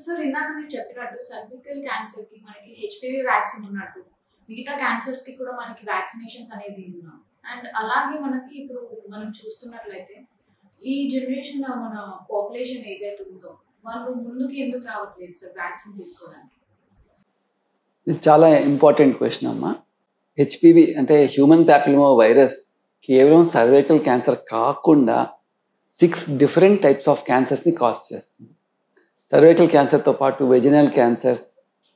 Sir ఇందాక మీరు చెప్పినట్టు సర్వికల్ క్యాన్సర్ కి మనకి హెచ్పివి వ్యాక్సిన్ ఉన్నట్టు మిగతా క్యాన్సర్స్ కి కూడా మనకి వ్యాక్సినేషన్స్ అనేది ఉన్నాం. అండ్ అలాగే మనకి ఇప్పుడు మనం చూస్తున్నట్లయితే ఈ జనరేషన్ లో మన పాపులేషన్ ఏదైతే ఉందో వాళ్ళు ముందుకు ఎందుకు రావట్లేదు సార్ వ్యాక్సిన్ తీసుకోవడానికి? ఇది చాలా ఇంపార్టెంట్ క్వశ్చన్ అమ్మా. హెచ్పివి అంటే హ్యూమన్ ప్యాపిలోమా వైరస్ కేవలం సర్వైకల్ క్యాన్సర్ కాకుండా 6 డిఫరెంట్ టైప్స్ ఆఫ్ క్యాన్సర్స్ని కాజ్ చేస్తుంది. సర్వైకల్ క్యాన్సర్తో పాటు vaginal cancers,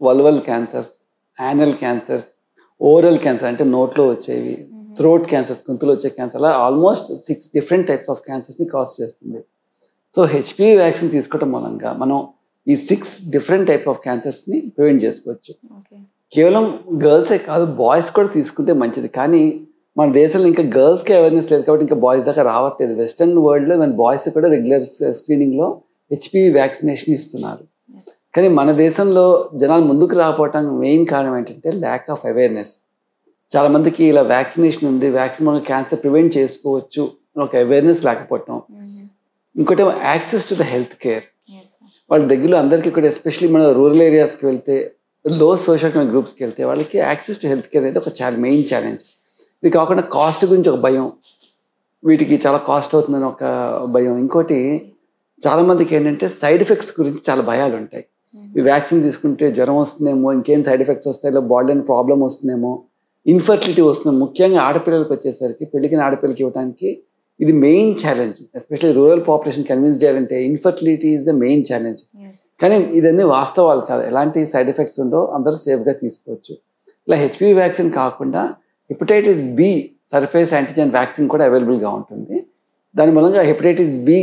vulval cancers, anal cancers, oral cancer అంటే నోట్లో వచ్చేవి, థ్రోట్ క్యాన్సర్స్ గొంతులో వచ్చే క్యాన్సర్, అలా ఆల్మోస్ట్ 6 డిఫరెంట్ టైప్స్ ఆఫ్ క్యాన్సర్స్ని కాజ్ చేస్తుంది. సో హెచ్పివి వ్యాక్సిన్ తీసుకోవడం మూలంగా మనం ఈ 6 డిఫరెంట్ టైప్ ఆఫ్ క్యాన్సర్స్ని ప్రివెంట్ చేసుకోవచ్చు. కేవలం గర్ల్సే కాదు, బాయ్స్ కూడా తీసుకుంటే మంచిది. కానీ మన దేశంలో ఇంకా గర్ల్స్కి అవేర్నెస్ లేదు కాబట్టి ఇంకా బాయ్స్ దాకా రావట్లేదు. వెస్టర్న్ వరల్డ్లో మన బాయ్స్ కూడా రెగ్యులర్ స్క్రీనింగ్లో హెచ్పివి వ్యాక్సినేషన్ ఇస్తున్నారు. కానీ మన దేశంలో జనాలు ముందుకు రాకపోవటం మెయిన్ కారణం ఏంటంటే ల్యాక్ ఆఫ్ అవేర్నెస్. చాలామందికి ఇలా వ్యాక్సినేషన్ ఉంది, వ్యాక్సిన్ మనం క్యాన్సర్ ప్రివెంట్ చేసుకోవచ్చు అని ఒక అవేర్నెస్ లేకపోవటం. ఇంకోటి access to the health care వాళ్ళ దగ్గరలో అందరికీ కూడా, ఎస్పెషలీ మన రూరల్ ఏరియాస్కి వెళ్తే, లో సోషల్ ఎకనామిక్ గ్రూప్స్కి వెళ్తే వాళ్ళకి యాక్సెస్ టు హెల్త్ కేర్ అనేది ఒక మెయిన్ ఛాలెంజ్. ఇది కాకుండా కాస్ట్ గురించి ఒక భయం, వీటికి చాలా కాస్ట్ అవుతుందని ఒక భయం. ఇంకోటి చాలామందికి ఏంటంటే సైడ్ ఎఫెక్ట్స్ గురించి చాలా భయాలు ఉంటాయి. ఈ వ్యాక్సిన్ తీసుకుంటే జ్వరం వస్తుందేమో, ఇంకేం సైడ్ ఎఫెక్ట్స్ వస్తాయో, బాడీలో ప్రాబ్లం వస్తుందేమో, ఇన్ఫర్టిలిటీ వస్తుందేమో. ముఖ్యంగా ఆడపిల్లలకు వచ్చేసరికి, పెళ్ళికిన ఆడపిల్లలకి ఇవ్వడానికి ఇది main challenge. Especially rural population convince చేయాలంటే infertility is the main challenge. కానీ ఇదన్నీ వాస్తవాలు కాదు, ఎలాంటి సైడ్ ఎఫెక్ట్స్ ఉండో, అందరూ సేఫ్గా తీసుకోవచ్చు. ఇలా హెచ్పివి వ్యాక్సిన్ కాకుండా hepatitis B surface antigen vaccine కూడా అవైలబుల్గా ఉంటుంది. దాని మూలంగా హెపటైటిస్ బి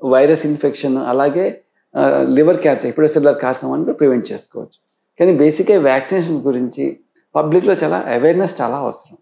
వైరస్ ఇన్ఫెక్షన్, అలాగే లివర్ క్యాన్సర్, హెపటోసెల్యులర్ కార్సినోమా కూడా ప్రివెంట్ చేసుకోవచ్చు. కానీ బేసిక్గా వ్యాక్సినేషన్ గురించి పబ్లిక్లో చాలా అవేర్నెస్ చాలా అవసరం.